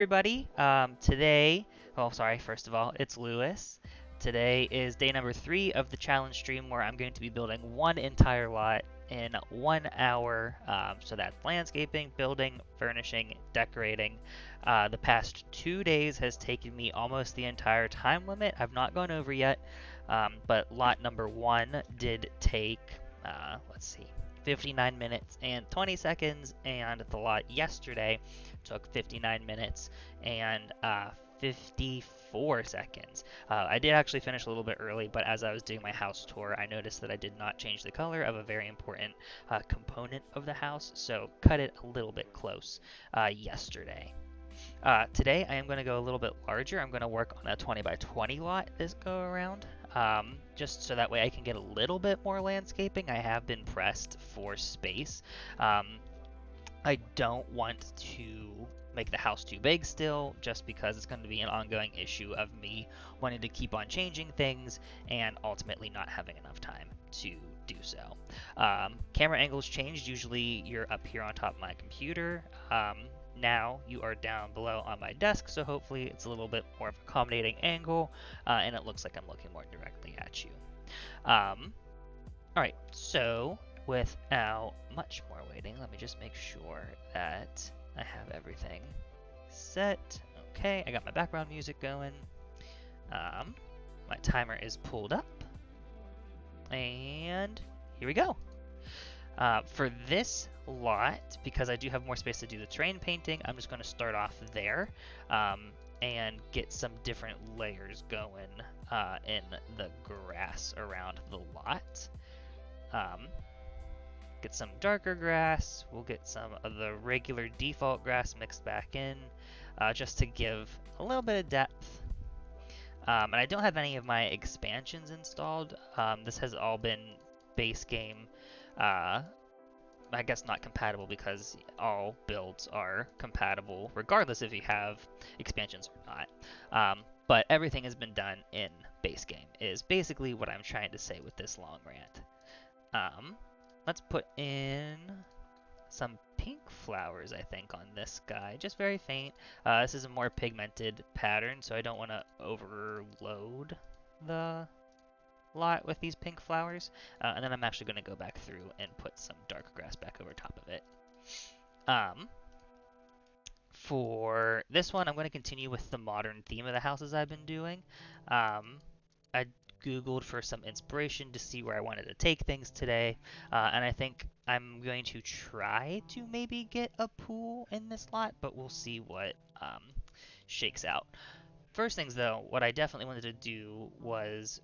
Everybody. First of all, it's Lewis. Today is day number 3 of the challenge stream where I'm going to be building one entire lot in 1 hour. So that's landscaping, building, furnishing, decorating. The past 2 days has taken me almost the entire time limit. I've not gone over yet, but lot number 1 did take, let's see, 59 minutes and 20 seconds, and the lot yesterday took 59 minutes and 54 seconds. I did actually finish a little bit early, but as I was doing my house tour, I noticed that I did not change the color of a very important component of the house, so cut it a little bit close yesterday. Today I am going to go a little bit larger. I'm going to work on a 20 by 20 lot this go around. Just so that way I can get a little bit more landscaping. I have been pressed for space. I don't want to make the house too big still, just because it's going to be an ongoing issue of me wanting to keep on changing things and ultimately not having enough time to do so. Camera angles changed. Usually you're up here on top of my computer. Now you are down below on my desk, so hopefully it's a little bit more of an accommodating angle, and it looks like I'm looking more directly at you. Alright, so without much more waiting, let me just make sure that I have everything set. Okay, I got my background music going. My timer is pulled up, and here we go. For this lot, because I do have more space to do the terrain painting, I'm just going to start off there and get some different layers going in the grass around the lot. Get some darker grass, we'll get some of the regular default grass mixed back in, just to give a little bit of depth. And I don't have any of my expansions installed. This has all been base game. I guess not compatible, because all builds are compatible regardless if you have expansions or not. But everything has been done in base game is basically what I'm trying to say with this long rant. Let's put in some pink flowers, I think, on this guy. Just very faint. This is a more pigmented pattern, so I don't want to overload the lot with these pink flowers. And then I'm actually going to go back through and put some dark grass back over top of it. For this one, I'm going to continue with the modern theme of the houses I've been doing. I Googled for some inspiration to see where I wanted to take things today, and I think I'm going to try to maybe get a pool in this lot, but we'll see what shakes out. First things though, what I definitely wanted to do was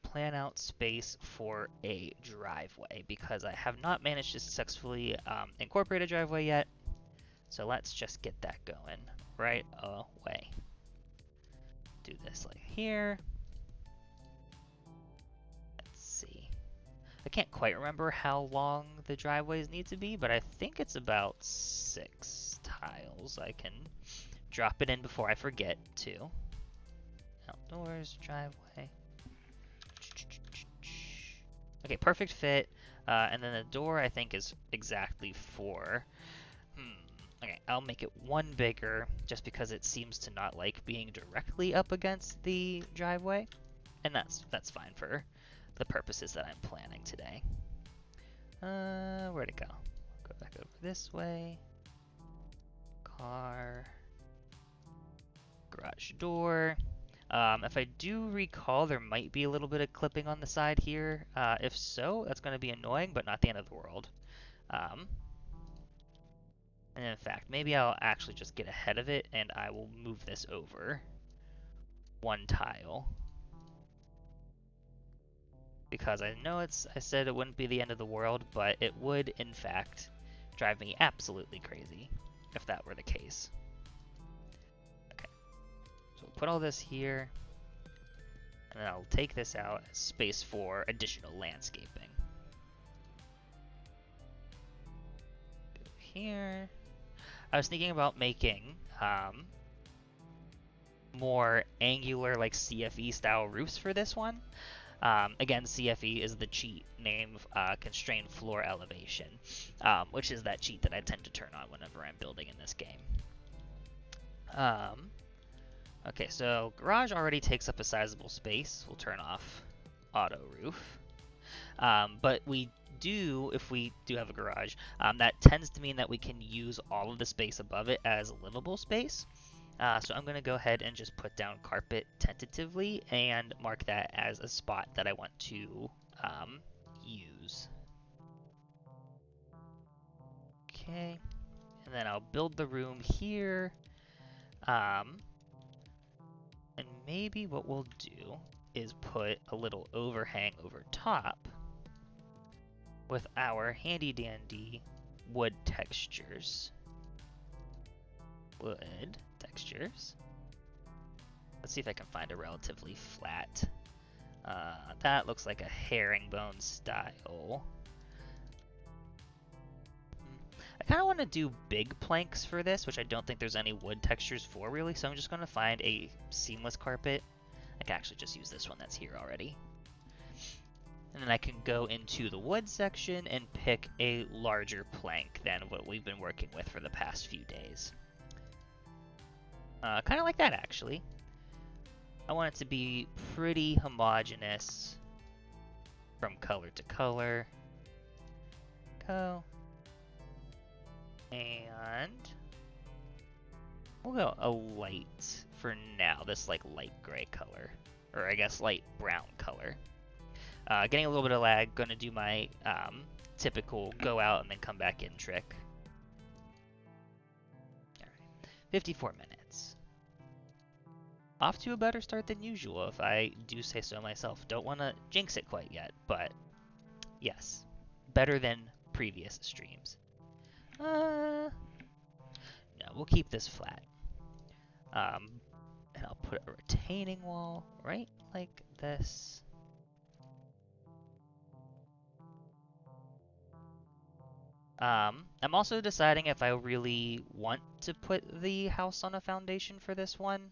plan out space for a driveway, because I have not managed to successfully incorporate a driveway yet. So let's just get that going right away. Do this like here. Let's see. I can't quite remember how long the driveways need to be, but I think it's about 6 tiles. I can drop it in before I forget to. Outdoors, driveway. Okay, perfect fit. And then the door, I think, is exactly 4. Okay, I'll make it 1 bigger, just because it seems to not like being directly up against the driveway. And that's fine for the purposes that I'm planning today. Where'd it go? Go back over this way. Car. Garage door. If I do recall, there might be a little bit of clipping on the side here. If so, that's going to be annoying, but not the end of the world. And in fact, maybe I'll actually just get ahead of it, and I will move this over 1 tile. Because I know I said it wouldn't be the end of the world, but it would, in fact, drive me absolutely crazy if that were the case. Okay, so we'll put all this here, and then I'll take this out as space for additional landscaping. Go here. I was thinking about making more angular, like CFE style roofs for this one. Again, CFE is the cheat name, constrained floor elevation, which is that cheat that I tend to turn on whenever I'm building in this game. Um, okay, so garage already takes up a sizable space. We'll turn off auto roof. But we do, if we do have a garage, that tends to mean that we can use all of the space above it as livable space. So I'm going to go ahead and just put down carpet tentatively and mark that as a spot that I want to use. Okay, and then I'll build the room here. And maybe what we'll do is put a little overhang over top with our handy dandy wood textures. Wood textures. Let's see if I can find a relatively flat. That looks like a herringbone style. I kind of want to do big planks for this, which I don't think there's any wood textures for really, so I'm just going to find a seamless carpet. I can actually just use this one that's here already. And then I can go into the wood section and pick a larger plank than what we've been working with for the past few days. Kind of like that, actually. I want it to be pretty homogeneous from color to color. Go. And we'll go a light for now, this like light gray color, or I guess light brown color. Getting a little bit of lag, gonna do my typical go out and then come back in trick. Alright, 54 minutes. Off to a better start than usual, if I do say so myself. Don't want to jinx it quite yet, but yes, better than previous streams. No, we'll keep this flat. And I'll put a retaining wall right like this. I'm also deciding if I really want to put the house on a foundation for this one.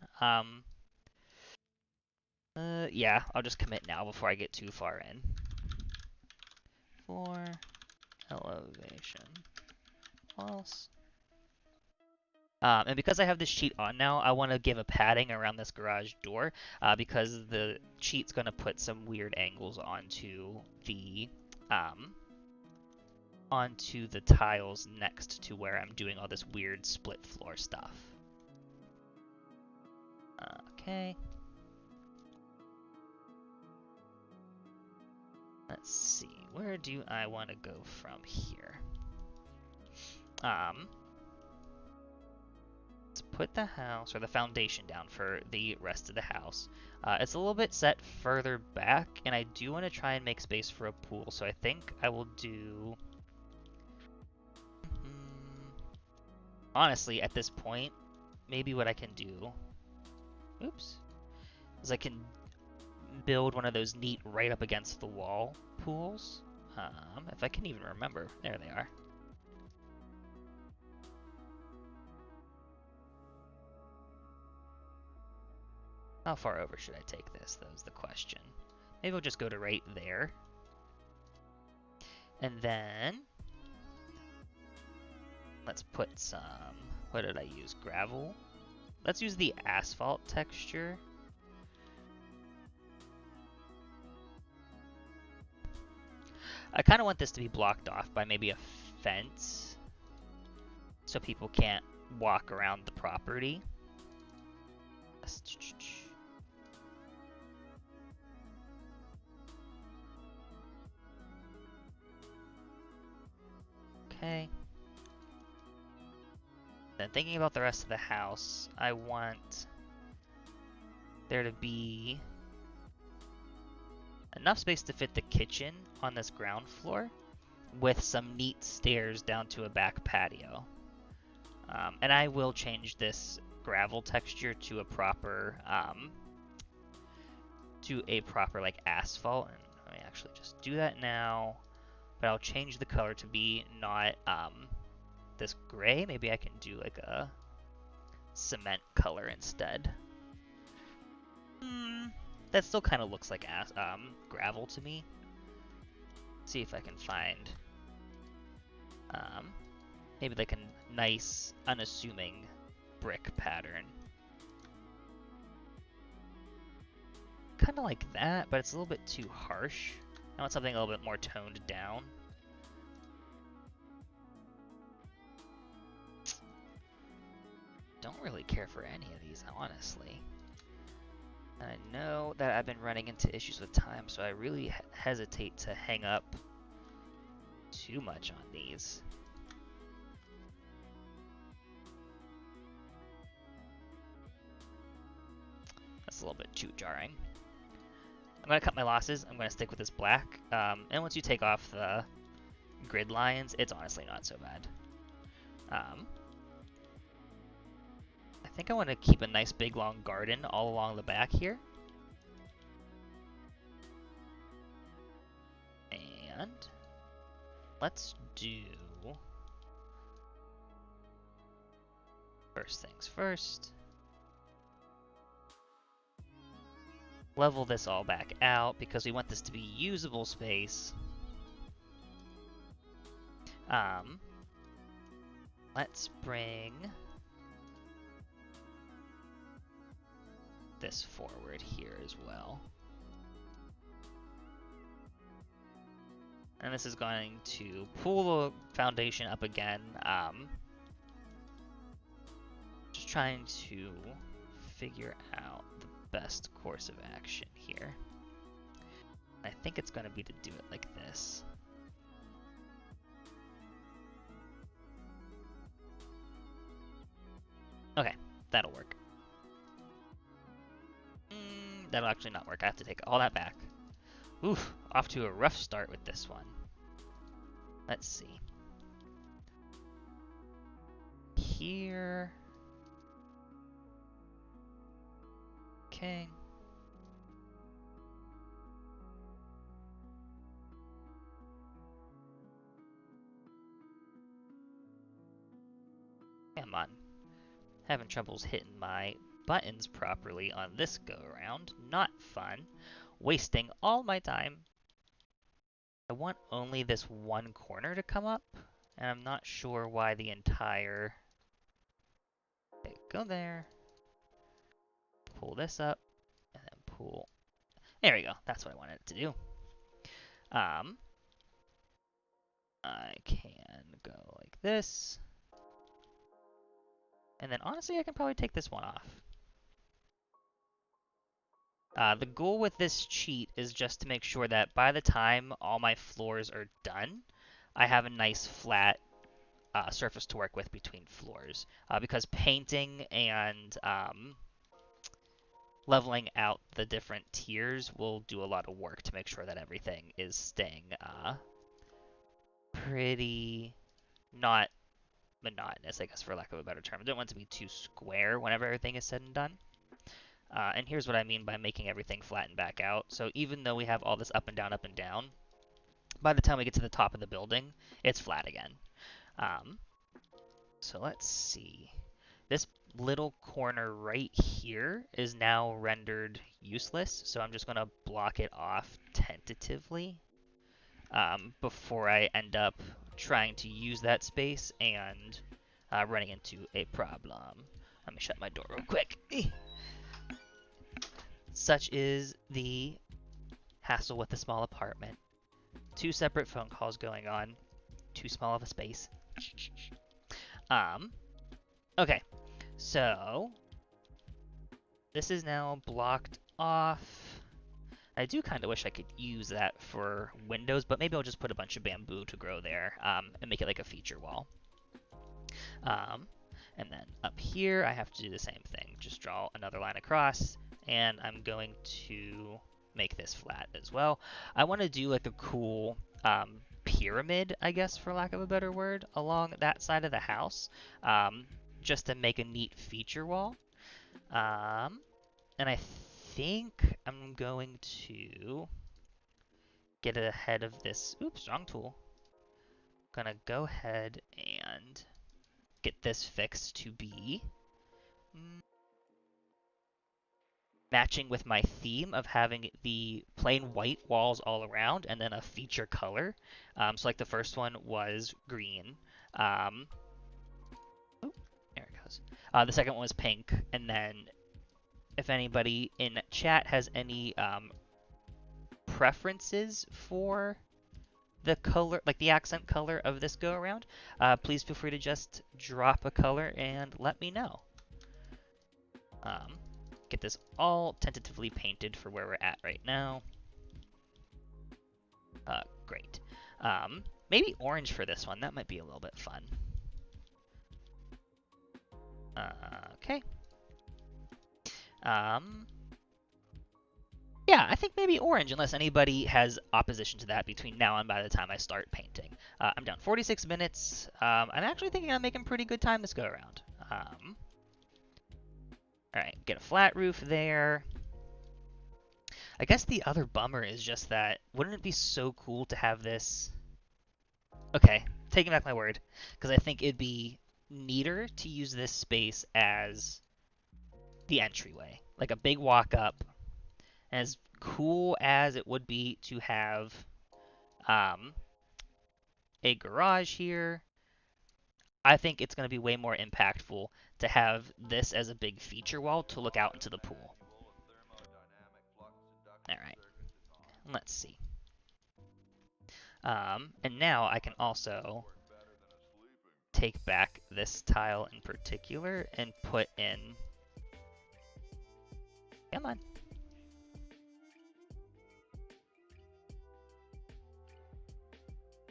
Yeah, I'll just commit now before I get too far in. For elevation walls. And because I have this sheet on now, I want to give a padding around this garage door because the sheet's going to put some weird angles onto the tiles next to where I'm doing all this weird split floor stuff. Okay. Let's see, where do I want to go from here? Let's put the house, or the foundation down for the rest of the house. It's a little bit set further back, and I do want to try and make space for a pool, so I think I will do... Honestly, at this point, maybe what I can do... Oops. Is I can build one of those neat right up against the wall pools. If I can even remember. There they are. How far over should I take this? That was the question. Maybe we'll just go to right there. And then let's put some, what did I use? Gravel? Let's use the asphalt texture. I kind of want this to be blocked off by maybe a fence so people can't walk around the property. Okay. Then thinking about the rest of the house, I want there to be enough space to fit the kitchen on this ground floor with some neat stairs down to a back patio. And I will change this gravel texture to a proper like asphalt. And let me actually just do that now. But I'll change the color to be not this gray. Maybe I can do like a cement color instead. That still kind of looks like gravel to me. Let's see if I can find maybe like a nice, unassuming brick pattern. Kind of like that, but it's a little bit too harsh. I want something a little bit more toned down. Don't really care for any of these, honestly. And I know that I've been running into issues with time, so I really hesitate to hang up too much on these. That's a little bit too jarring. I'm going to cut my losses. I'm going to stick with this black. And once you take off the grid lines, it's honestly not so bad. I think I want to keep a nice big long garden all along the back here. And let's do first things first. Level this all back out because we want this to be usable space. Let's bring this forward here as well. And this is going to pull the foundation up again. Just trying to figure out the best course of action here. I think it's going to be to do it like this. Okay, that'll work. That'll actually not work. I have to take all that back. Oof, off to a rough start with this one. Let's see. Here. Okay. Come on. Having troubles hitting my buttons properly on this go-around. Not fun. Wasting all my time. I want only this one corner to come up, and I'm not sure why the entire... Okay, go there. Pull this up, and then pull... There we go. That's what I wanted it to do. I can go like this. And then honestly, I can probably take this one off. The goal with this cheat is just to make sure that by the time all my floors are done, I have a nice flat surface to work with between floors. Because painting and leveling out the different tiers will do a lot of work to make sure that everything is staying pretty not monotonous, I guess, for lack of a better term. I don't want it to be too square whenever everything is said and done. And here's what I mean by making everything flatten back out. So even though we have all this up and down, by the time we get to the top of the building, it's flat again. So let's see. This little corner right here is now rendered useless, so I'm just going to block it off tentatively before I end up trying to use that space and running into a problem. Let me shut my door real quick. Such is the hassle with the small apartment. 2 separate phone calls going on. Too small of a space. Okay, so this is now blocked off. I do kind of wish I could use that for windows, but maybe I'll just put a bunch of bamboo to grow there and make it like a feature wall. And then up here, I have to do the same thing. Just draw another line across, and I'm going to make this flat as well. I want to do like a cool pyramid, I guess, for lack of a better word, along that side of the house, just to make a neat feature wall. And I think I'm going to get ahead of this. Oops, wrong tool. Gonna go ahead and get this fixed to be matching with my theme of having the plain white walls all around and then a feature color. So like the first one was green. Oh, there it goes. The second one was pink, and then if anybody in chat has any preferences for the color, like the accent color of this go around, please feel free to just drop a color and let me know. Get this all tentatively painted for where we're at right now. Great. Maybe orange for this one. That might be a little bit fun. Okay. Yeah, I think maybe orange, unless anybody has opposition to that between now and by the time I start painting. I'm down 46 minutes. I'm actually thinking I'm making pretty good time this go around. Alright, get a flat roof there. I guess the other bummer is just that, wouldn't it be so cool to have this... Okay, taking back my word, because I think it'd be neater to use this space as the entryway. Like a big walk up. As cool as it would be to have a garage here, I think it's going to be way more impactful to have this as a big feature wall to look out into the pool. Alright, let's see. And now I can also take back this tile in particular and put in... Come on.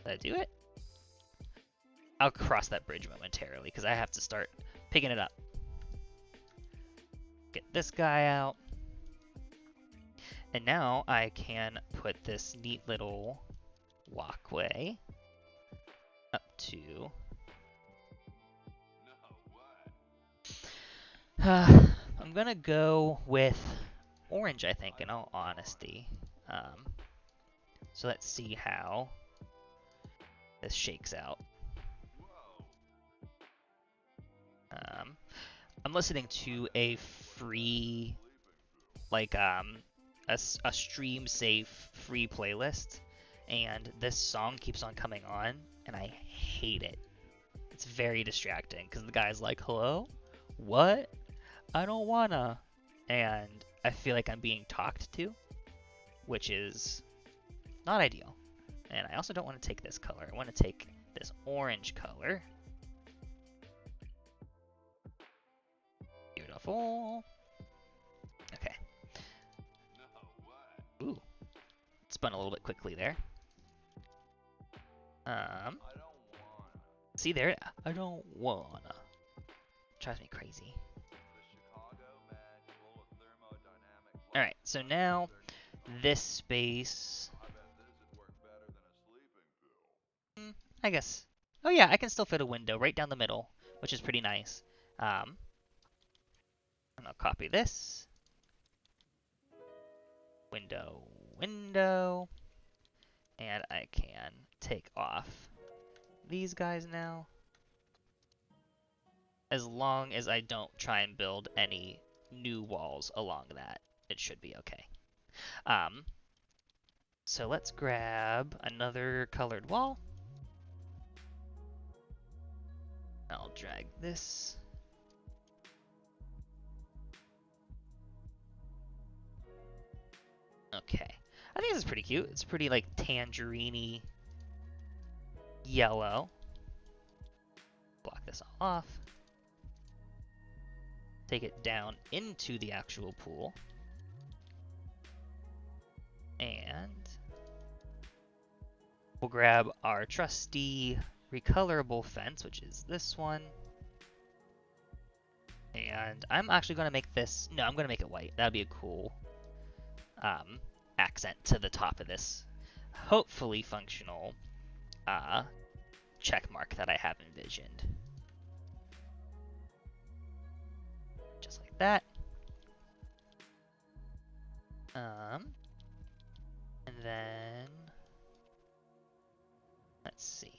Did I do it? I'll cross that bridge momentarily because I have to start picking it up. Get this guy out. And now I can put this neat little walkway up to... I'm gonna go with orange, I think, in all honesty. So let's see how this shakes out. I'm listening to a free, like, a stream safe free playlist, and this song keeps on coming on, and I hate it. It's very distracting because the guy's like, "Hello? What? I don't wanna," and I feel like I'm being talked to, which is not ideal. And I also don't want to take this color. I want to take this orange color. Beautiful. Okay. Ooh. Spun a little bit quickly there. See there? I don't wanna. Drives me crazy. Alright, so now this space... I guess. Oh yeah, I can still fit a window right down the middle, which is pretty nice. And I'll copy this. Window, window. And I can take off these guys now. As long as I don't try and build any new walls along that, it should be okay. So let's grab another colored wall. I'll drag this. Okay. I think this is pretty cute. It's pretty like tangerine-y yellow. Block this all off. Take it down into the actual pool. And we'll grab our trusty recolorable fence, which is this one. And I'm actually going to make this... No, I'm going to make it white. That would be a cool accent to the top of this hopefully functional check mark that I have envisioned. Just like that. And then... Let's see.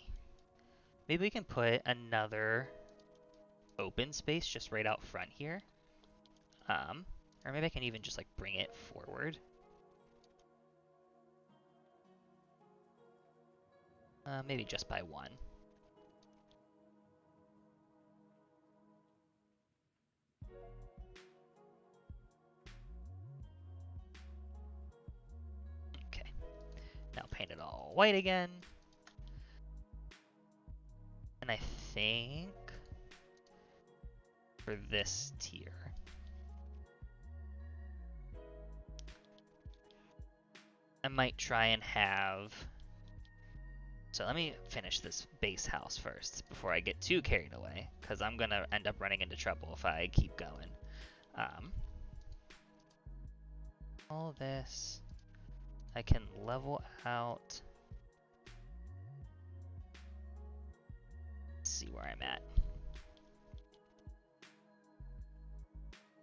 Maybe we can put another open space just right out front here. Or maybe I can even just like bring it forward. Maybe just by one. all white again. And I think for this tier, I might try and have... So let me finish this base house first before I get too carried away, because I'm going to end up running into trouble if I keep going. All this, I can level out. Let's see where I'm at.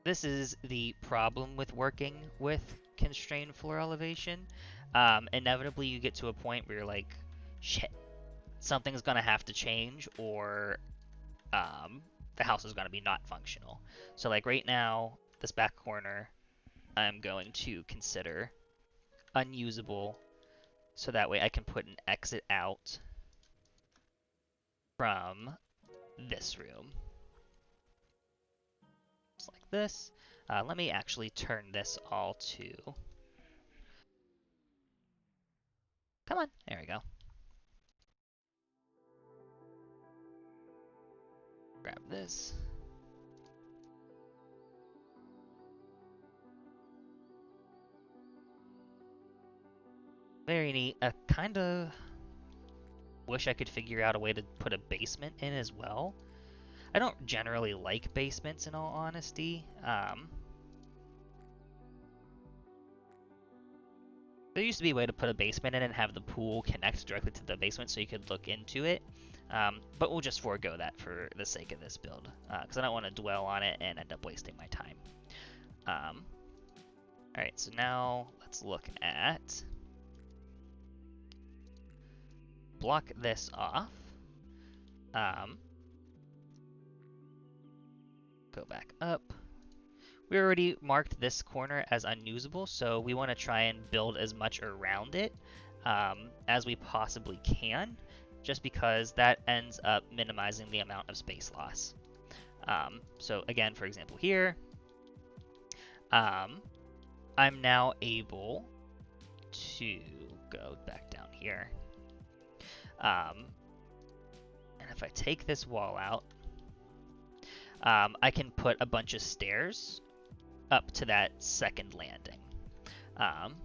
This is the problem with working with constrained floor elevation. Inevitably, you get to a point where you're like, shit, something's gonna have to change, or the house is gonna be not functional. So like right now, this back corner, I'm going to consider unusable, so that way I can put an exit out from this room. Just like this. Let me actually turn this all to... Come on, there we go. Grab this. Very neat. I kind of wish I could figure out a way to put a basement in as well. I don't generally like basements, in all honesty. There used to be a way to put a basement in and have the pool connect directly to the basement so you could look into it. But we'll just forego that for the sake of this build, because I don't want to dwell on it and end up wasting my time. Alright, so now let's look at... Block this off. Go back up. We already marked this corner as unusable, so we want to try and build as much around it as we possibly can, just because that ends up minimizing the amount of space loss. So again, for example here, I'm now able to go back down here. And if I take this wall out, I can put a bunch of stairs up to that second landing. And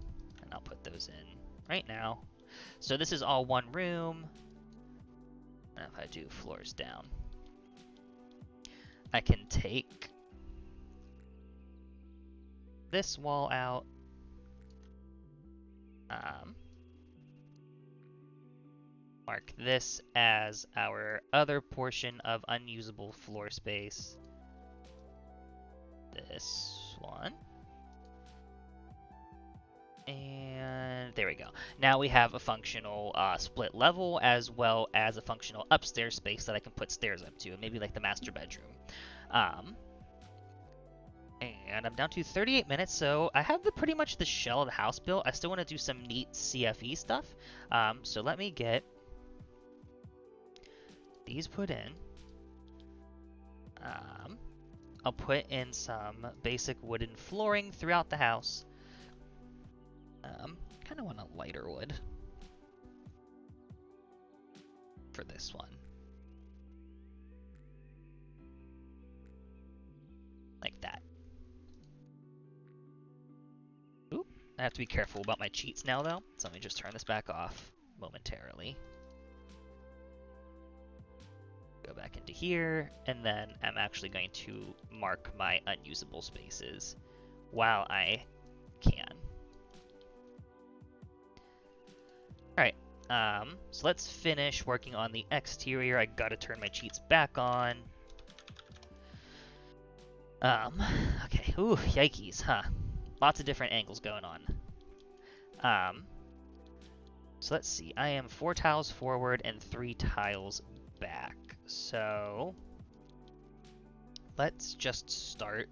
I'll put those in right now. So this is all one room. And if I do floors down, I can take this wall out. Mark this as our other portion of unusable floor space. This one. And there we go. Now we have a functional split level as well as a functional upstairs space that I can put stairs up to, maybe like the master bedroom. And I'm down to 38 minutes, so I have pretty much the shell of the house built. I still want to do some neat CFE stuff. So let me get these put in. I'll put in some basic wooden flooring throughout the house. Kind of want a lighter wood for this one. Like that. Ooh, I have to be careful about my cheats now though, so let me just turn this back off momentarily. Go back into here, and then I'm actually going to mark my unusable spaces while I can. Alright, so let's finish working on the exterior. I gotta turn my cheats back on. Okay, ooh, yikes, huh. Lots of different angles going on. So let's see, I am 4 tiles forward and 3 tiles back. So let's just start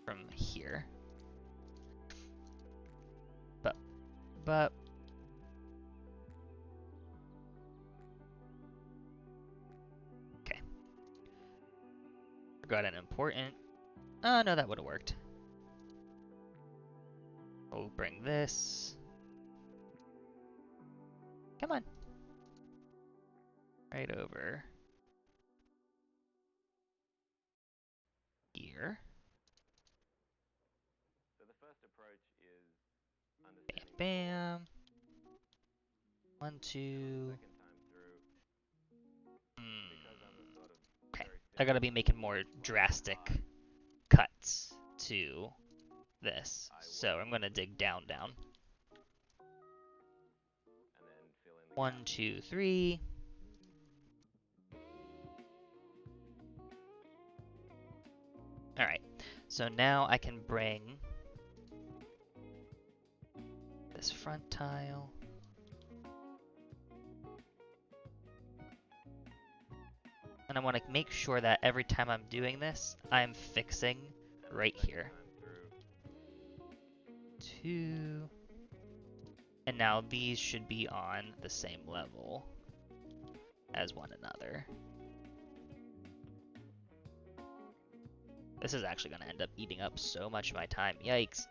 from here. But okay. Forgot an important. Oh no, that would have worked. We'll bring this. Come on. Right over here. So the first approach is Bam, bam. 1, 2. Okay, I gotta be making more drastic cuts to this. So I'm gonna dig down. 1, 2, 3. Alright, so now I can bring this front tile. And I want to make sure that every time I'm doing this, I'm fixing right here. 2. And now these should be on the same level as one another. This is actually going to end up eating up so much of my time. Yikes.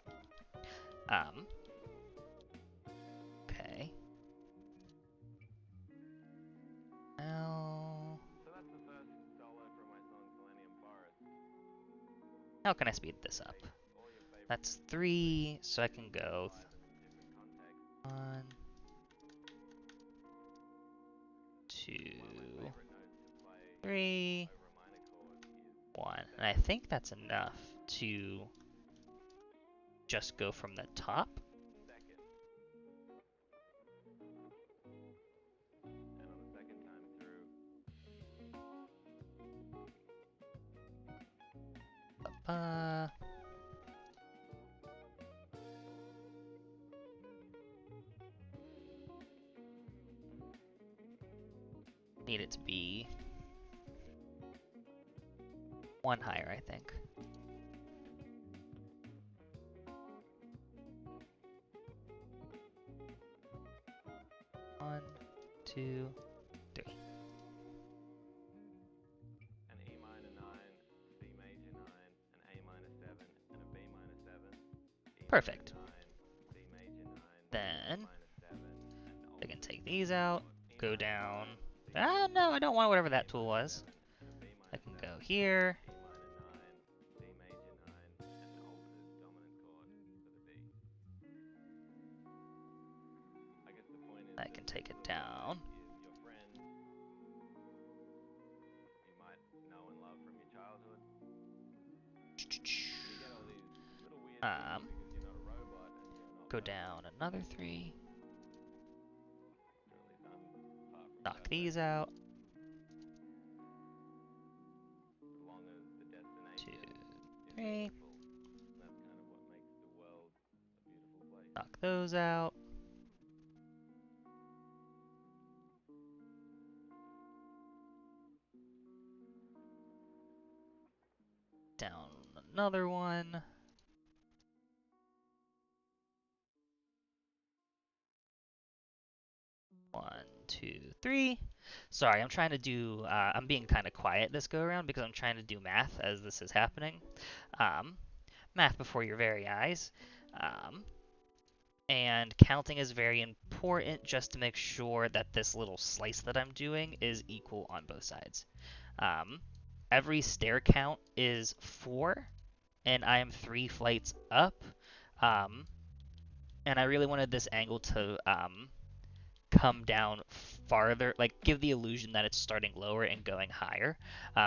Okay. Now, how can I speed this up? That's 3, so I can go 1, 2, 3, 1. And I think that's enough to just go from the top. Need it to be 1 higher, I think. One, 2, 3. An E minor 9, C major 9, an A minor 7, and a B minor 7. Perfect. 9, C major 9, Then minor 7, and I can take these out, go down. Ah, no, I don't want whatever that tool was. I can go here. E minor 9, C major 9, and an altered dominant chord for the B. I guess the point is I can take it down. is your friend you might know and love from your childhood. You get all these little weird things because you're not a robot and you're not Go down another 3. Knock these out. 2, 3. Knock those out. Down another one. 1, 2, 3. Sorry, I'm trying to do, I'm being kind of quiet this go around because I'm trying to do math as this is happening. Math before your very eyes. And counting is very important just to make sure that this little slice that I'm doing is equal on both sides. Every stair count is 4, and I am 3 flights up. And I really wanted this angle to come down farther, like give the illusion that it's starting lower and going higher,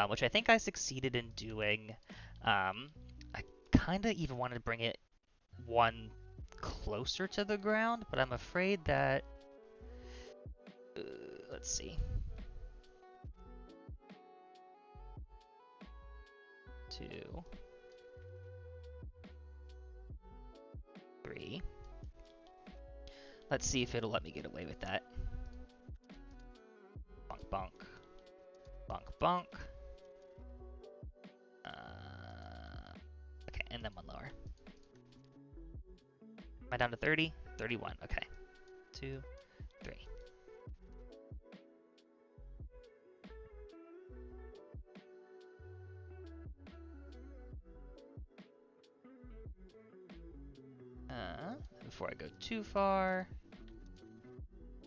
which I think I succeeded in doing. I kind of even wanted to bring it 1 closer to the ground, but I'm afraid that, let's see. 2, 3. Let's see if it'll let me get away with that. Bonk, bonk. Bonk, bonk. Okay, and then 1 lower. Am I down to 30? 31, okay. 2, 3. before I go too far.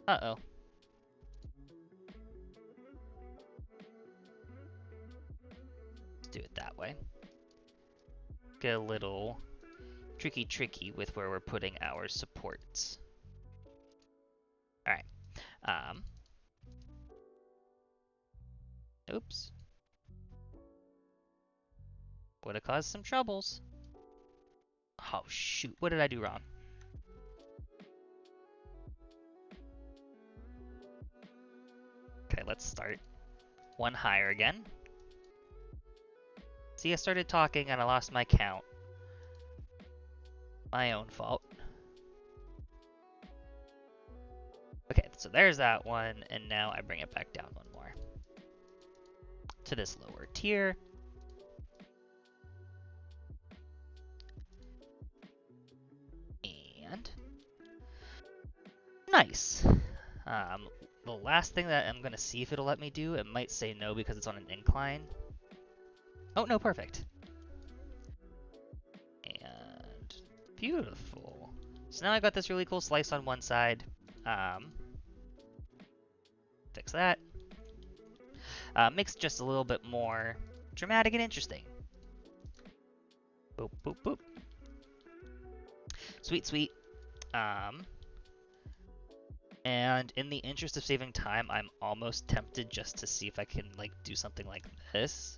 Uh-oh. Let's do it that way. Get a little tricky with where we're putting our supports. Alright. Oops. Would have caused some troubles. Oh, shoot. What did I do wrong? Okay, let's start one higher again. See, I started talking and I lost my count. My own fault. Okay, so there's that one, and now I bring it back down one more. To this lower tier. And nice. The last thing that I'm gonna see if it'll let me do, it might say no because it's on an incline. Oh no, perfect. And beautiful. So now I got this really cool slice on one side. Fix that. Makes it just a little bit more dramatic and interesting. Boop, boop, boop. Sweet, sweet. And in the interest of saving time, I'm almost tempted just to see if I can like do something like this.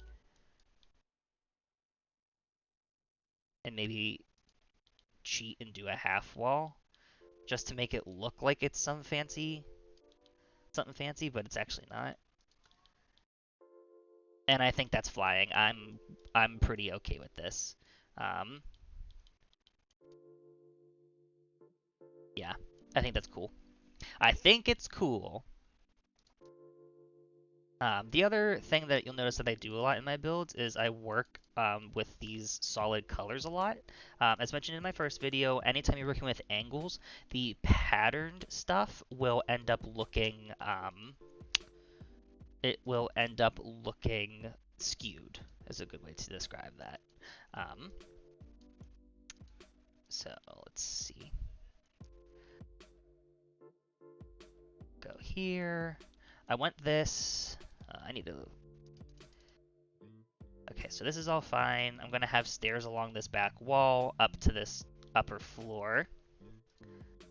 And maybe cheat and do a half wall just to make it look like it's something fancy, but it's actually not. And I think that's flying. I'm pretty okay with this. Yeah, I think that's cool. I think it's cool. The other thing that you'll notice that I do a lot in my builds is I work with these solid colors a lot. As mentioned in my first video, anytime you're working with angles, the patterned stuff will end up looking skewed, is a good way to describe that. So let's see. Go here. I want this. I need to... Okay, so this is all fine. I'm going to have stairs along this back wall up to this upper floor.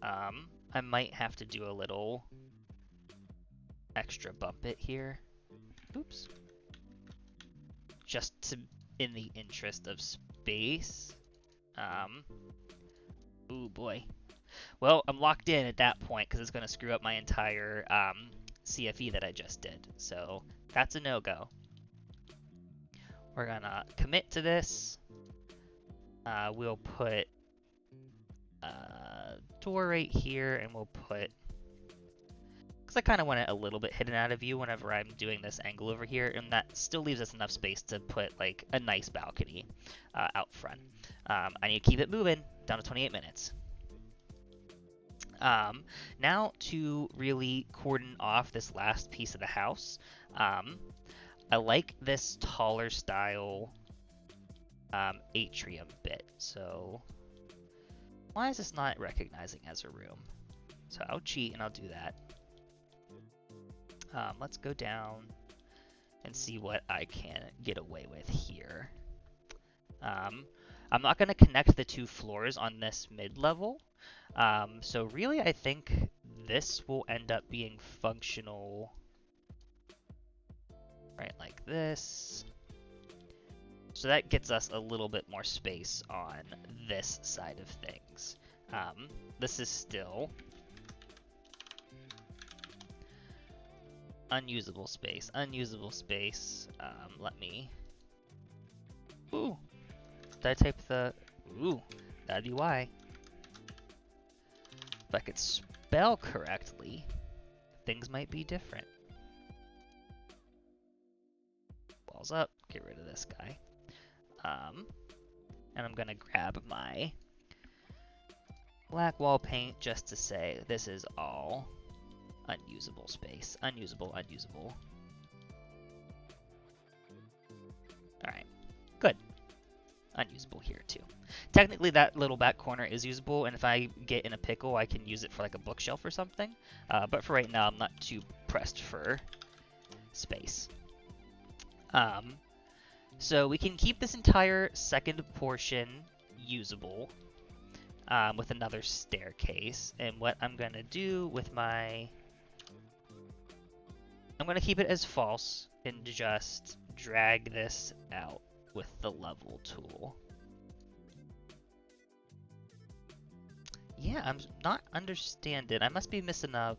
I might have to do a little extra bump it here. Oops. Just to, in the interest of space. Ooh, boy. Well, I'm locked in at that point because it's going to screw up my entire CFE that I just did. So that's a no-go. We're going to commit to this. We'll put a door right here, and we'll put... Because I kind of want it a little bit hidden out of view whenever I'm doing this angle over here, and that still leaves us enough space to put like a nice balcony out front. I need to keep it moving, down to 28 minutes. Now to really cordon off this last piece of the house, I like this taller style atrium bit. So why is this not recognizing as a room? So I'll cheat and I'll do that. Let's go down and see what I can get away with here. I'm not going to connect the two floors on this mid-level. So really, I think this will end up being functional right like this. So that gets us a little bit more space on this side of things. This is still unusable space, let me... Ooh, did I type the... Ooh, that'd be why. If I could spell correctly, things might be different. Walls up, get rid of this guy. And I'm gonna grab my black wall paint just to say this is all unusable space. Unusable. Alright, good. unusable here too. Technically that little back corner is usable, and if I get in a pickle I can use it for like a bookshelf or something, but for right now I'm not too pressed for space. So we can keep this entire second portion usable with another staircase, and what I'm going to do with I'm going to keep it as false and just drag this out with the level tool. Yeah, I'm not understanding. I must be missing a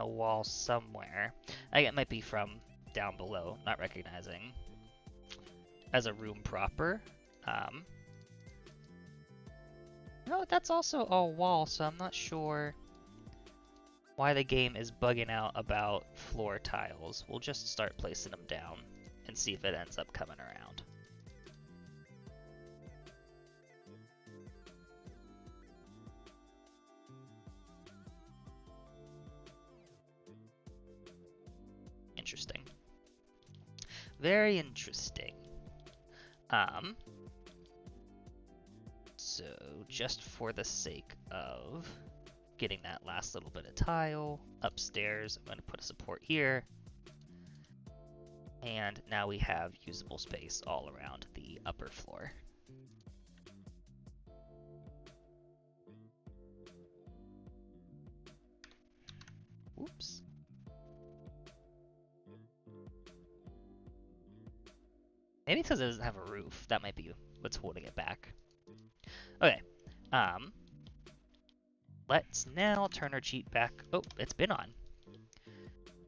wall somewhere. It might be from down below, not recognizing as a room proper. No, that's also a wall, so I'm not sure why the game is bugging out about floor tiles. We'll just start placing them down and see if it ends up coming around. Interesting. Very interesting. So just for the sake of getting that last little bit of tile upstairs, I'm going to put a support here. And now we have usable space all around the upper floor. Oops. Maybe because it doesn't have a roof. That might be what's holding it back. Okay. Let's now turn our cheat back. Oh, it's been on.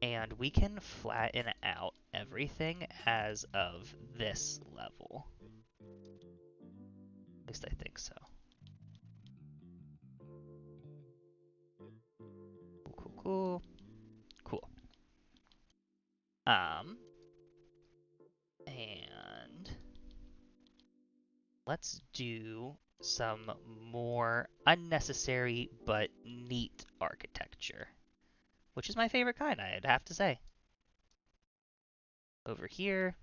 And we can flatten out everything as of this level. At least I think so. Cool. And let's do some more unnecessary but neat architecture, which is my favorite kind, I'd have to say. Over here,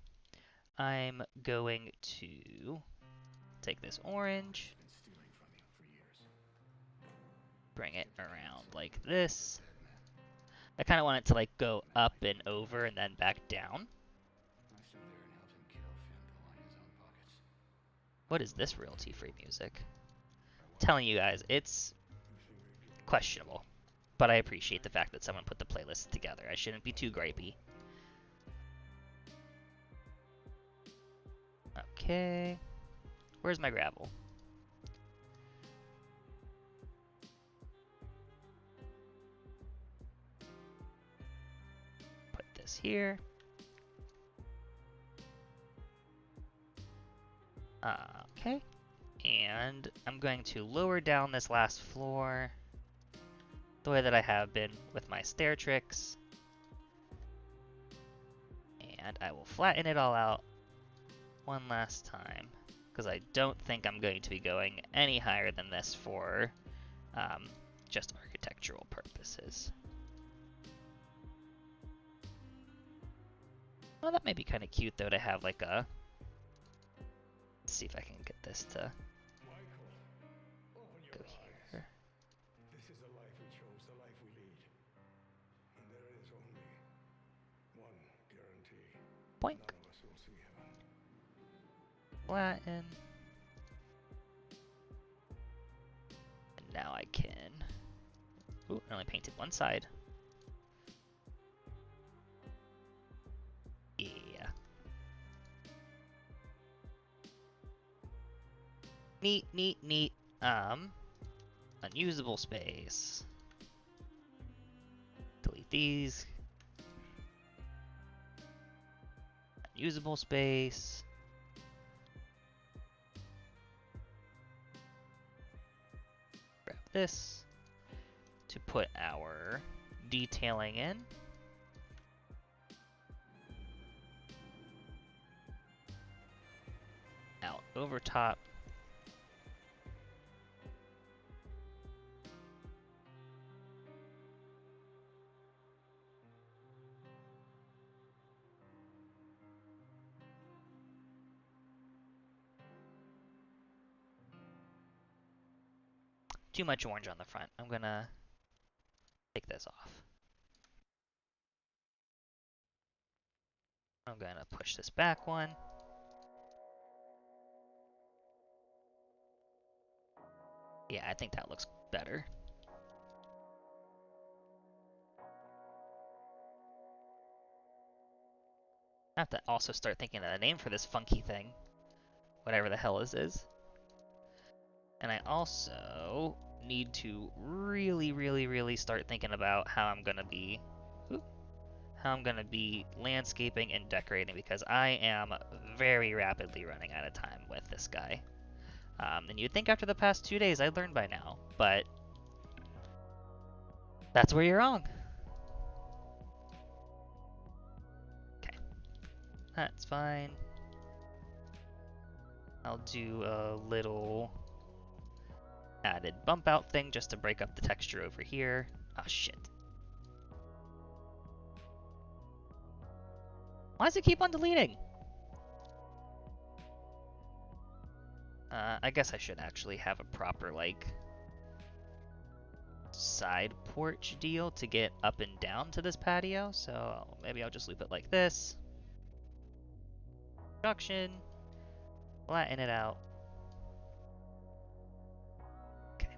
I'm going to take this orange, bring it around like this. I kind of want it to like go up and over and then back down. What is this royalty-free music? I'm telling you guys, it's questionable, but I appreciate the fact that someone put the playlist together. I shouldn't be too gripey. Okay, where's my gravel? Put this here. Okay, and I'm going to lower down this last floor the way that I have been with my stair tricks. And I will flatten it all out one last time, because I don't think I'm going to be going any higher than this for just architectural purposes. Well, that may be kind of cute though to have like a... Let's see if I can get this to go here. This is the life we chose, the life we lead. And there is only one guarantee. Boink. None of us will see heaven. Flatten. And now I can... Ooh, I only painted one side. Yeah. Neat, neat, neat. Unusable space. Delete these. Unusable space. Grab this to put our detailing in. Out over top. too much orange on the front. I'm gonna take this off. I'm gonna push this back one. Yeah, I think that looks better. I have to also start thinking of a name for this funky thing. Whatever the hell this is. And I also need to really start thinking about how I'm gonna be landscaping and decorating, because I am very rapidly running out of time with this guy. And you'd think after the past 2 days I'd learn by now, but that's where you're wrong. Okay, that's fine. I'll do a little added bump out thing just to break up the texture over here. Oh shit. Why does it keep on deleting? I guess I should actually have a proper, like, side porch deal to get up and down to this patio, so maybe I'll just loop it like this. Construction. Flatten it out. Okay.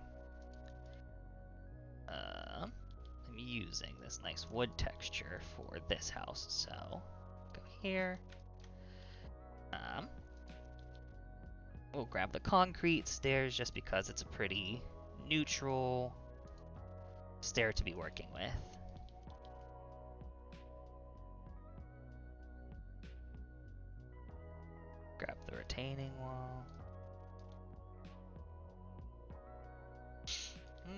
I'm using this nice wood texture for this house, so go here. We'll grab the concrete stairs just because it's a pretty neutral stair to be working with. Grab the retaining wall. I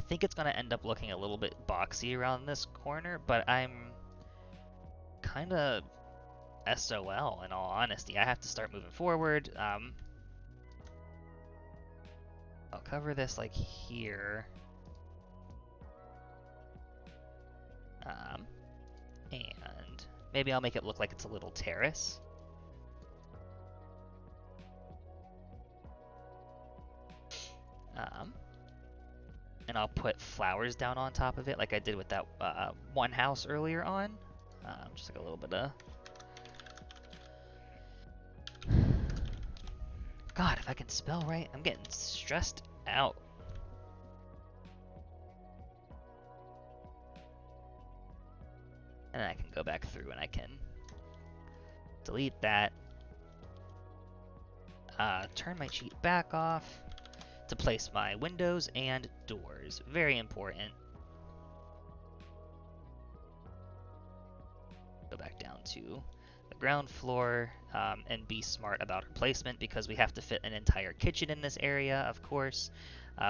think it's going to end up looking a little bit boxy around this corner, but I'm kind of SOL in all honesty. I have to start moving forward. I'll cover this like here. And maybe I'll make it look like it's a little terrace. And I'll put flowers down on top of it like I did with that one house earlier on. Just like a little bit of... God, if I can spell right, I'm getting stressed out. And then I can go back through and I can delete that. Turn my sheet back off to place my windows and doors. Very important. Go back down to the ground floor and be smart about our placement, because we have to fit an entire kitchen in this area, of course.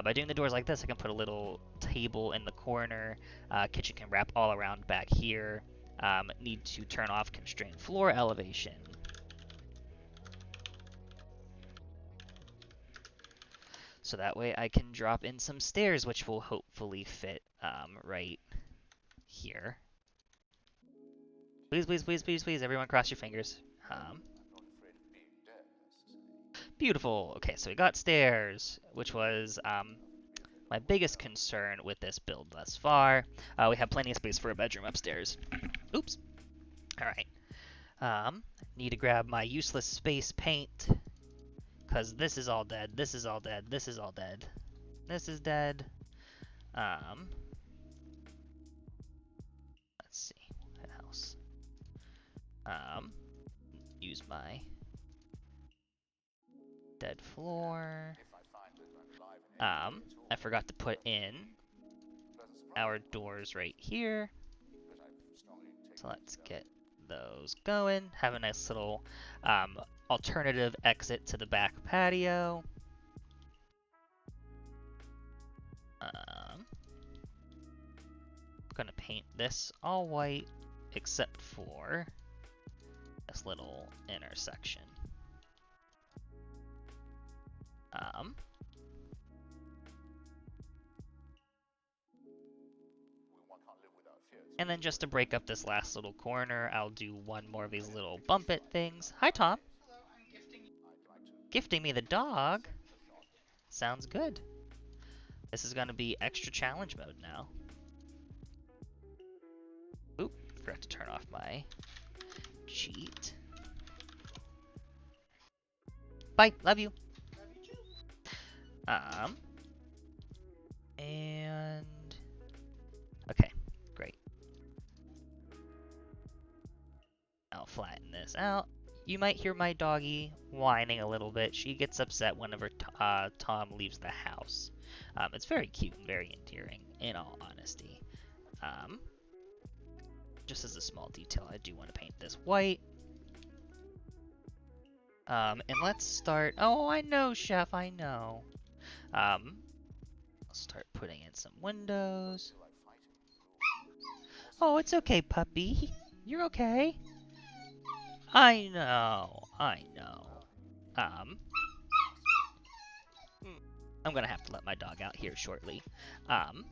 By doing the doors like this, I can put a little table in the corner. Kitchen can wrap all around back here. Need to turn off constrained floor elevation. So that way I can drop in some stairs, which will hopefully fit right here. Please, please, please, please, please, everyone cross your fingers. Beautiful. Okay, so we got stairs, which was my biggest concern with this build thus far. We have plenty of space for a bedroom upstairs. Oops. All right. Need to grab my useless space paint, because this is all dead, this is all dead, this is all dead. This is dead. Let's see. House. Use my dead floor. I forgot to put in our doors right here. So let's get those going. Have a nice little alternative exit to the back patio. Gonna paint this all white except for this little intersection. And then just to break up this last little corner, I'll do one more of these little bump it things. Hi, Tom. Gifting me the dog? Sounds good. This is going to be extra challenge mode now. Oop, forgot to turn off my cheat. Bye, love you. And okay, great. I'll flatten this out. You might hear my doggy whining a little bit. She gets upset whenever Tom leaves the house. It's very cute and very endearing, in all honesty. Just as a small detail, I do want to paint this white. And let's start. Oh, I know, Chef, I know. I'll start putting in some windows. Oh, it's okay, puppy. You're okay. I know. I'm gonna have to let my dog out here shortly. But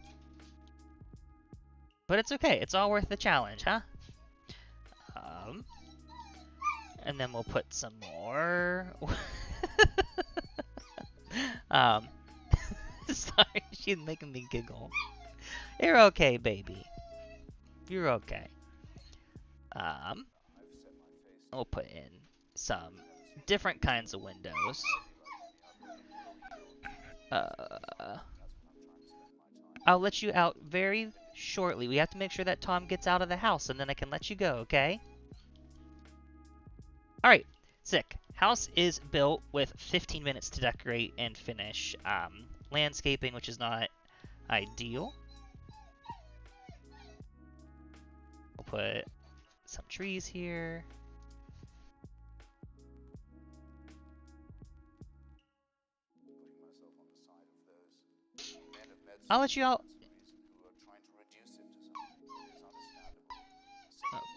it's okay. It's all worth the challenge, huh? And then we'll put some more. Sorry, she's making me giggle. You're okay, baby. You're okay. We'll put in some different kinds of windows. I'll let you out very shortly. We have to make sure that Tom gets out of the house, and then I can let you go, okay? Alright, sick. House is built with 15 minutes to decorate and finish. Landscaping, which is not ideal. We'll put some trees here. I'll let you out.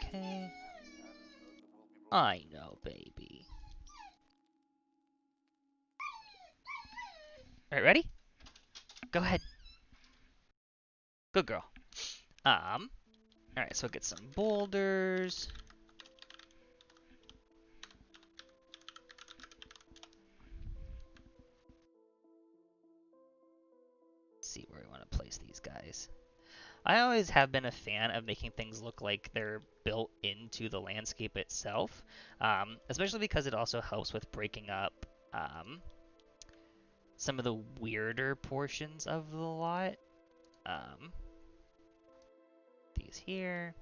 Okay. I know, baby. Alright, ready? Go ahead. Good girl. Alright, so we'll get some boulders. Let's see where we want to place these guys. I always have been a fan of making things look like they're built into the landscape itself, especially because it also helps with breaking up some of the weirder portions of the lot. These here.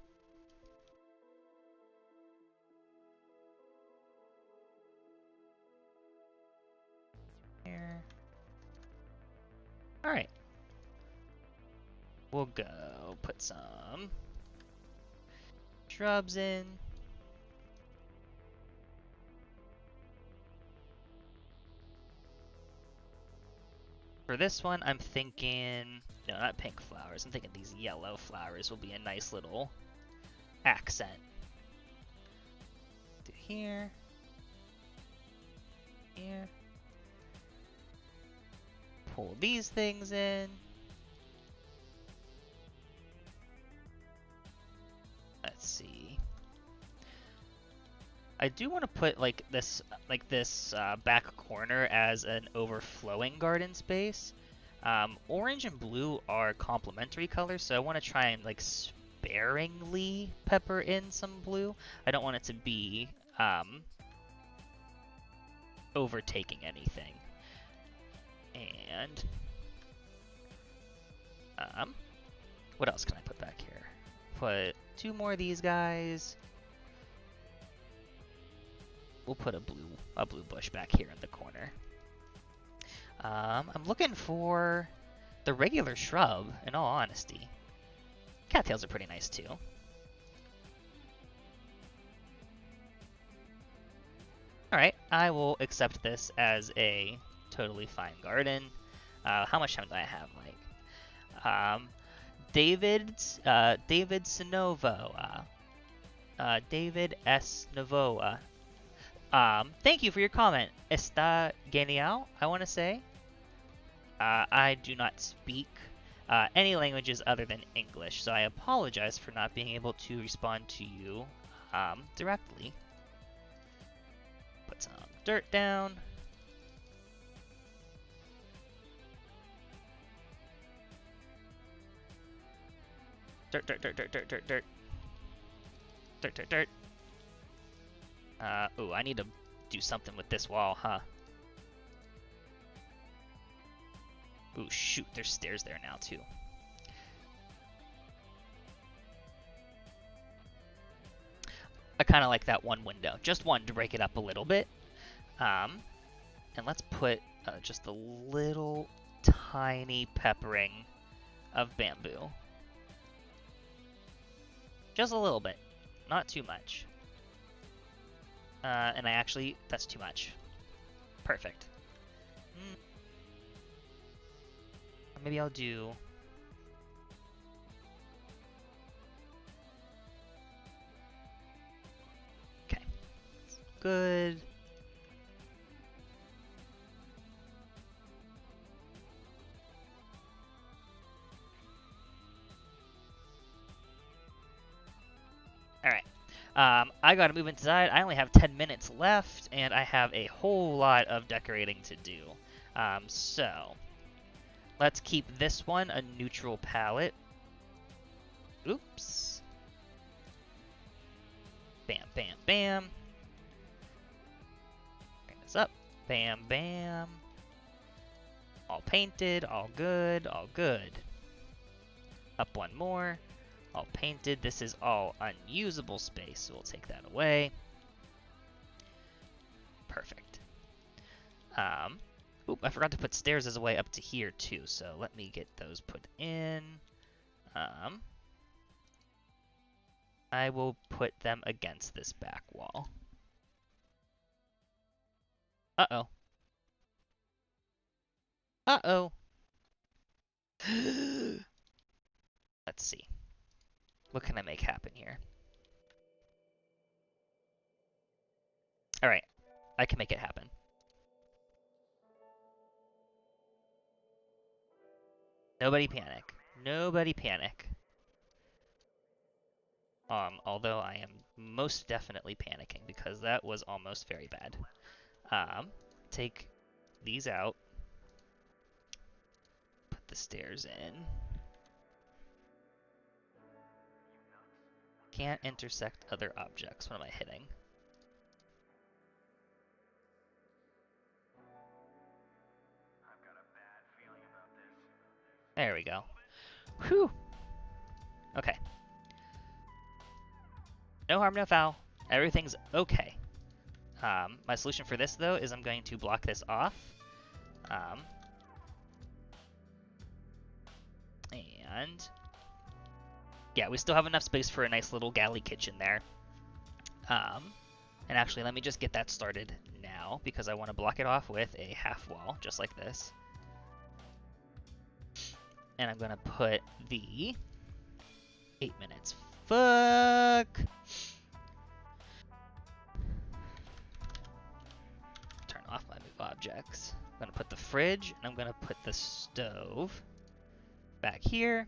Here. Alright. We'll go put some shrubs in. For this one, I'm thinking, no, not pink flowers. I'm thinking these yellow flowers will be a nice little accent. Do here. Here. Pull these things in. Let's see. I do want to put like this back corner as an overflowing garden space. Orange and blue are complementary colors, so I want to try and like sparingly pepper in some blue. I don't want it to be overtaking anything. And what else can I put back here? Put 2 more of these guys. We'll put a blue bush back here in the corner. I'm looking for the regular shrub, in all honesty. Cattails are pretty nice too. Alright, I will accept this as a totally fine garden. How much time do I have, Mike? David Sinovo. David S. Novoa. Thank you for your comment. Está genial, I want to say. I do not speak any languages other than English, so I apologize for not being able to respond to you directly. Put some dirt down. Dirt, dirt, dirt, dirt, dirt, dirt, dirt. Dirt, dirt, dirt. Ooh, I need to do something with this wall, huh? Ooh, shoot, there's stairs there now, too. I kind of like that one window. Just one to break it up a little bit. And let's put just a little tiny peppering of bamboo. Just a little bit. Not too much. And that's too much. Perfect. Maybe I'll do... Okay. Good. Alright. I gotta move inside. I only have 10 minutes left, and I have a whole lot of decorating to do. So... Let's keep this one a neutral palette. Oops. Bam, bam, bam. Bring this up. Bam, bam. All painted, all good, all good. Up one more. All painted. This is all unusable space, so we'll take that away. Perfect. Oop, I forgot to put stairs as a way up to here too, so let me get those put in. I will put them against this back wall. Uh-oh. Uh-oh. Let's see. What can I make happen here? Alright, I can make it happen. Nobody panic. Nobody panic. Although I am most definitely panicking because that was almost very bad. Take these out. Put the stairs in. Can't intersect other objects. What am I hitting? I've got a bad feeling about this. There we go. Whew. Okay. No harm, no foul. Everything's okay. My solution for this, though, is I'm going to block this off. And yeah, we still have enough space for a nice little galley kitchen there. And actually, let me just get that started now, because I want to block it off with a half wall, just like this. And I'm going to put the 8 minutes. Fuck! Turn off my move objects. I'm going to put the fridge, and I'm going to put the stove back here.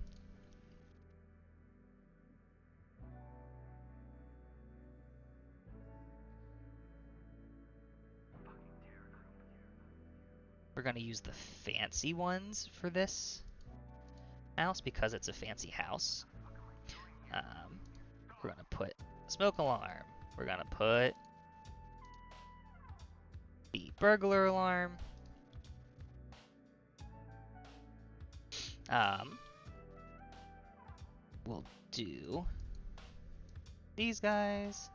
We're going to use the fancy ones for this house because it's a fancy house. We're going to put smoke alarm. We're going to put the burglar alarm. We'll do these guys.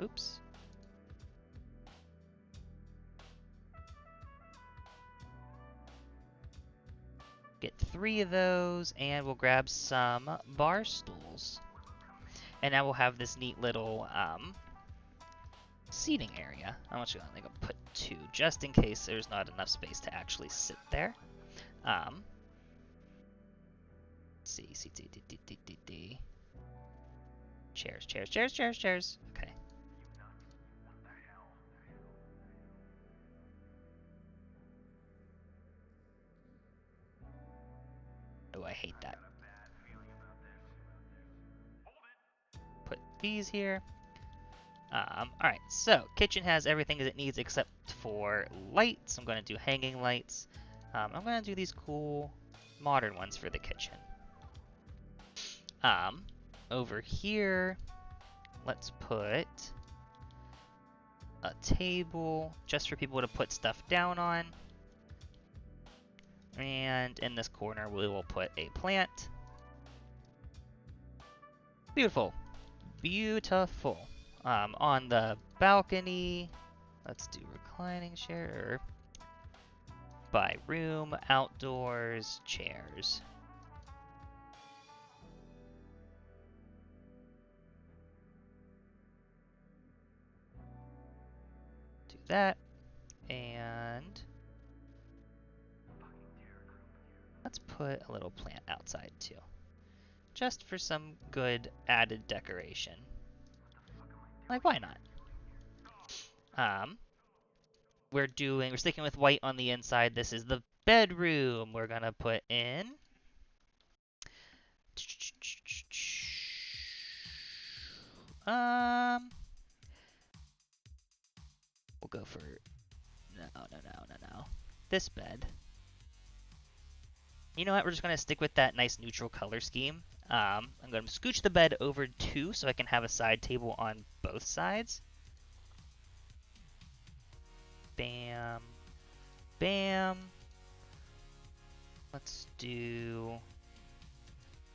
Oops. Get 3 of those, and we'll grab some bar stools. And now we'll have this neat little seating area. I'm actually going to put 2, just in case there's not enough space to actually sit there. Let's see, chairs, chairs, chairs, chairs, chairs. Okay. Oh, I hate that. Put these here. Alright, so kitchen has everything as it needs except for lights. I'm going to do hanging lights. I'm gonna do these cool modern ones for the kitchen. Over here, let's put a table just for people to put stuff down on. And in this corner, we will put a plant. Beautiful. Beautiful. On the balcony, let's do reclining chair. By room, outdoors, chairs. Do that. And let's put a little plant outside too. Just for some good added decoration. Like, why not? We're sticking with white on the inside. This is the bedroom. We're gonna put in we'll go for no. This bed. You know what? We're just gonna stick with that nice neutral color scheme. I'm gonna scooch the bed over too, so I can have a side table on both sides. Bam. Bam. Let's do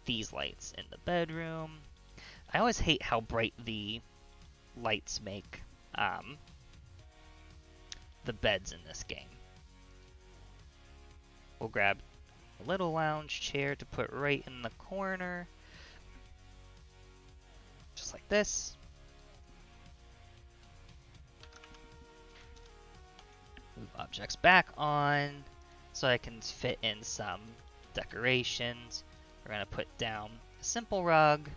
these lights in the bedroom. I always hate how bright the lights make the beds in this game. We'll grab a little lounge chair to put right in the corner. Just like this. Move objects back on so I can fit in some decorations. We're going to put down a simple rug.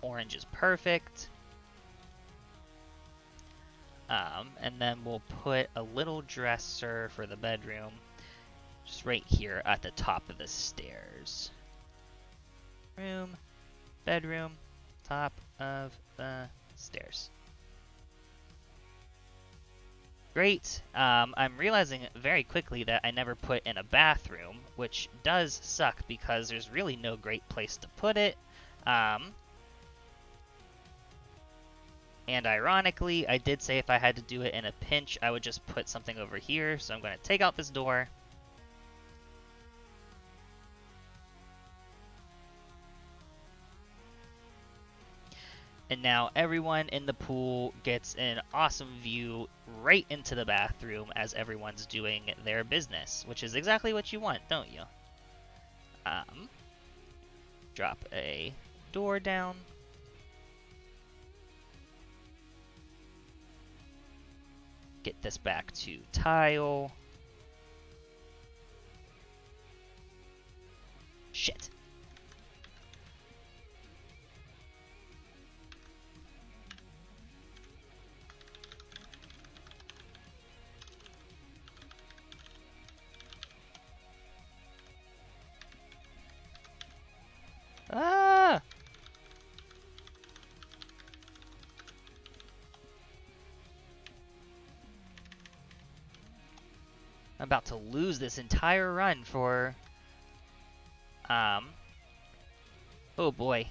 Orange is perfect. And then we'll put a little dresser for the bedroom just right here at the top of the stairs. Room, bedroom, top of the stairs. Great. I'm realizing very quickly that I never put in a bathroom, which does suck because there's really no great place to put it. And ironically, I did say if I had to do it in a pinch, I would just put something over here. So I'm going to take out this door. And now everyone in the pool gets an awesome view right into the bathroom as everyone's doing their business, which is exactly what you want, don't you? Drop a door down. Get this back to tile. Shit. Ah! I'm about to lose this entire run for... Oh boy.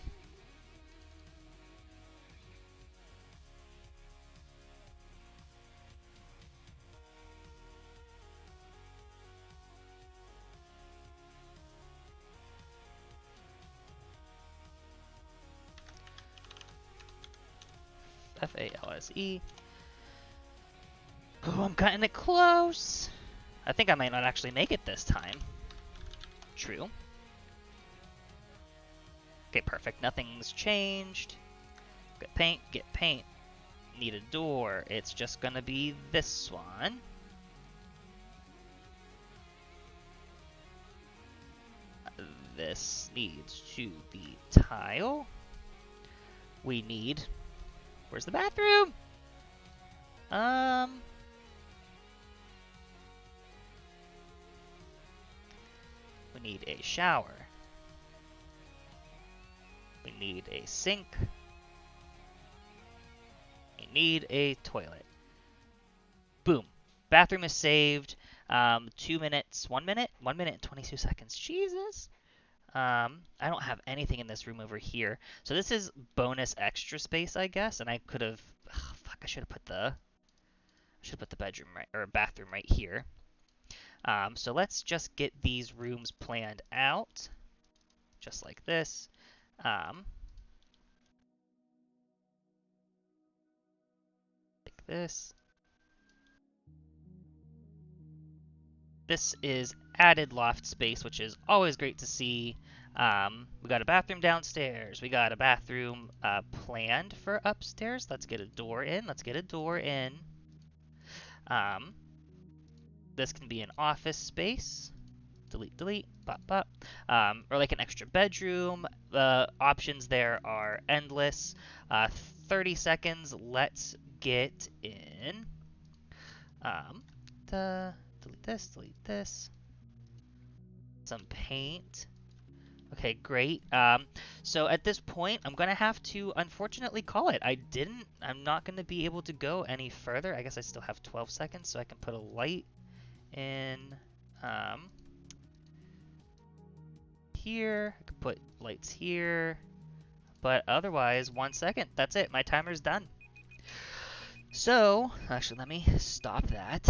F-A-L-S-E. Oh, I'm cutting it close. I think I might not actually make it this time. True. Okay, perfect. Nothing's changed. Get paint, get paint. Need a door. It's just gonna be this one. This needs to be tile. We need... Where's the bathroom? We need a shower. We need a sink. need a toilet. Boom. Bathroom is saved. 2 minutes, 1 minute? 1 minute and 22 seconds. Jesus. I don't have anything in this room over here. So this is bonus extra space, I guess, and I could have... fuck, I should have put the bedroom right, or bathroom right here. So let's just get these rooms planned out, just like this. Like this. This is added loft space, which is always great to see. We got a bathroom downstairs. We got a bathroom planned for upstairs. Let's get a door in. Let's get a door in. This can be an office space. Delete, delete, pop, pop. Or like an extra bedroom. The options there are endless. 30 seconds. Let's get in. Delete this, delete this. Some paint. Okay, great. So at this point, I'm gonna have to unfortunately call it. I'm not gonna be able to go any further. I guess I still have 12 seconds, so I can put a light in here. I can put lights here. But otherwise, 1 second. That's it. My timer's done. So, actually, let me stop that.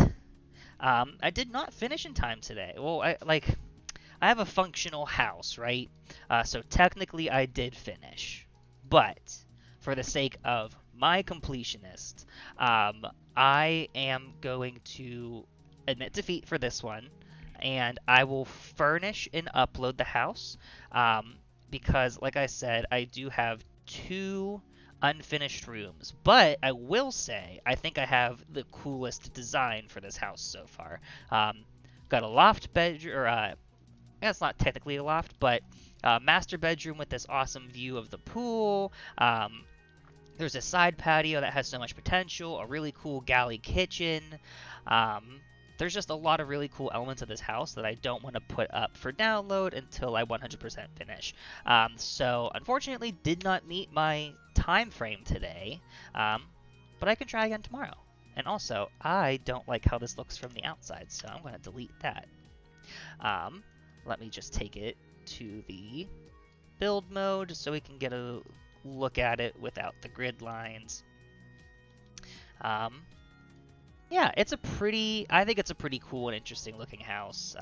I did not finish in time today. Well, I have a functional house, right? So technically I did finish. But for the sake of my completionist, I am going to admit defeat for this one, and I will furnish and upload the house, because, like I said, I do have 2 unfinished rooms. But I will say, I think I have the coolest design for this house so far. Got a loft bedroom, or it's not technically a loft, but master bedroom with this awesome view of the pool. There's a side patio that has so much potential, a really cool galley kitchen. There's just a lot of really cool elements of this house that I don't want to put up for download until I 100% finish. So unfortunately did not meet my time frame today, but I can try again tomorrow. And also, I don't like how this looks from the outside, so I'm going to delete that. Let me just take it to the build mode so we can get a look at it without the grid lines. Yeah, I think it's a pretty cool and interesting looking house.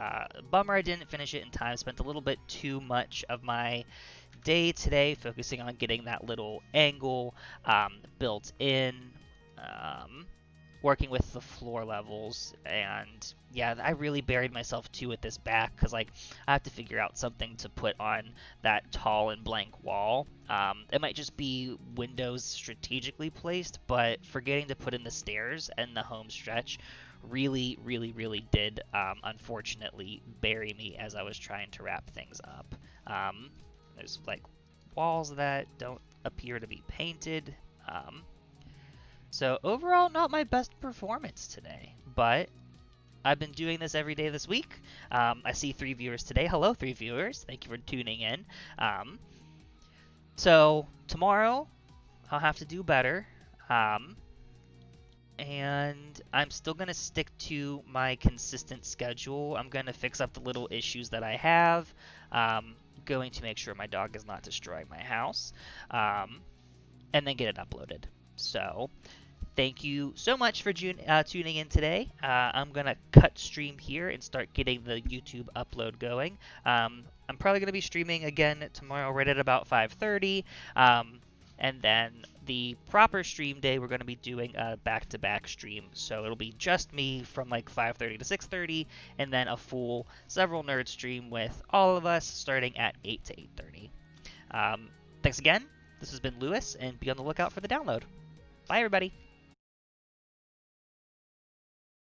Bummer I didn't finish it in time. Spent a little bit too much of my day today focusing on getting that little angle built in, working with the floor levels, and yeah, I really buried myself too at this back, because like I have to figure out something to put on that tall and blank wall. It might just be windows strategically placed, but forgetting to put in the stairs and the home stretch really did unfortunately bury me as I was trying to wrap things up. There's like walls that don't appear to be painted. So overall, not my best performance today, but I've been doing this every day this week. I see 3 viewers today. Hello, 3 viewers. Thank you for tuning in. So tomorrow, I'll have to do better. And I'm still going to stick to my consistent schedule. I'm going to fix up the little issues that I have. Going to make sure my dog is not destroying my house. And then get it uploaded. So, thank you so much for tuning in today. I'm going to cut stream here and start getting the YouTube upload going. I'm probably going to be streaming again tomorrow right at about 5:30. And then the proper stream day, we're going to be doing a back-to-back stream. So it'll be just me from like 5:30 to 6:30, and then a full Several Nerds stream with all of us starting at 8 to 8:30. Thanks again. This has been Lewis, and be on the lookout for the download. Bye, everybody.